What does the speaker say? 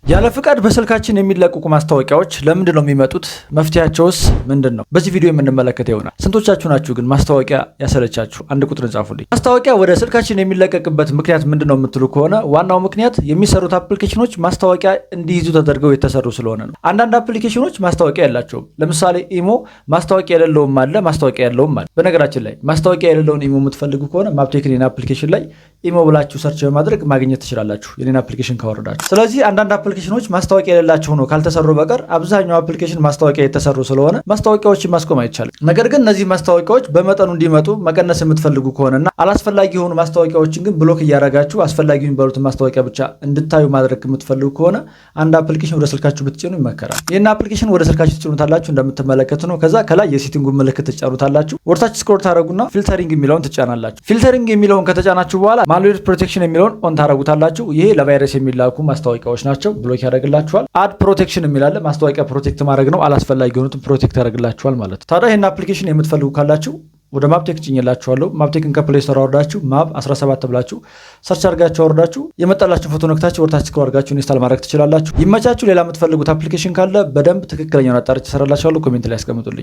ያለ ፍቃድ በስልካችን የሚለቀቁ ማስታወቂያዎች ለምንድን ነው የሚመጡት? መፍትሄያቸውስ ምንድን ነው? በዚህ ቪዲዮ የምንመለከተው ይሆናል። ስንቶቻችሁ ናችሁ ግን ማስታወቂያ ያሰለቻችሁ? አንድ ቁጥር ጻፉልኝ። ማስታወቂያ ወደ ስልካችን የሚለቀቅበት ምክንያት ምንድን ነው የምትሉ ከሆነ ዋናው ምክንያት የሚሰሩት አፕሊኬሽኖች ማስታወቂያ እንዲይዙ ተደርገው የተሰሩ ስለሆነ ነው። አንዳንድ አፕሊኬሽኖች ማስታወቂያ የላቸውም። ለምሳሌ ኢሞ ማስታወቂያ የሌለውም አለ፣ ማስታወቂያ ያለውም አለ። በነገራችን ላይ ማስታወቂያ የሌለውን ኢሞ የምትፈልጉ ከሆነ ማፕቴክ የኔን አፕሊኬሽን ላይ ኢሞ ብላችሁ ሰርች በማድረግ ማግኘት ትችላላችሁ፣ የኔን አፕሊኬሽን ካወረዳችሁ። ስለዚህ አንዳንድ አፕሊኬሽኖች ማስታወቂያ የሌላቸው ነው ካልተሰሩ በቀር አብዛኛው አፕሊኬሽን ማስታወቂያ የተሰሩ ስለሆነ ማስታወቂያዎችን ማስቆም አይቻልም። ነገር ግን እነዚህ ማስታወቂያዎች በመጠኑ እንዲመጡ መቀነስ የምትፈልጉ ከሆነና አላስፈላጊ የሆኑ ማስታወቂያዎችን ግን ብሎክ እያደረጋችሁ አስፈላጊ የሚባሉትን ማስታወቂያ ብቻ እንድታዩ ማድረግ የምትፈልጉ ከሆነ አንድ አፕሊኬሽን ወደ ስልካችሁ ብትጭኑ ይመከራል። ይህን አፕሊኬሽን ወደ ስልካችሁ ትጭኑታላችሁ እንደምትመለከቱ ነው። ከዛ ከላይ የሴቲንጉን ምልክት ትጫኑታላችሁ። ወርታች ስክሮል ታደረጉና ፊልተሪንግ የሚለውን ትጫናላችሁ። ፊልተሪንግ የሚለውን ከተጫናችሁ በኋላ ማልዌር ፕሮቴክሽን የሚለውን ኦን ታደረጉታላችሁ። ይሄ ለቫይረስ የሚላኩ ማስታወቂያዎች ናቸው፣ ብሎክ ያደርግላችኋል። አድ ፕሮቴክሽን የሚላለ ማስታወቂያ ፕሮቴክት ማድረግ ነው። አላስፈላጊ የሆኑትን ፕሮቴክት ያደርግላችኋል ማለት ነው። ታዲያ ይህን አፕሊኬሽን የምትፈልጉ ካላችሁ ወደ ማፕቴክ ጭኝላችኋለሁ። ማፕቴክን ከፕሌይ ስቶር አወርዳችሁ ማፕ 17 ብላችሁ ሰርች አድርጋችሁ አወርዳችሁ የመጣላችሁ ፎቶ ነክታችሁ ወርታች ስክሮል አድርጋችሁ ኢንስታል ማድረግ ትችላላችሁ። ይመቻችሁ። ሌላ የምትፈልጉት አፕሊኬሽን ካለ በደንብ ትክክለኛውን አጣርቼ እሰራላችኋለሁ። ኮሜንት ላይ ያስቀምጡልኝ።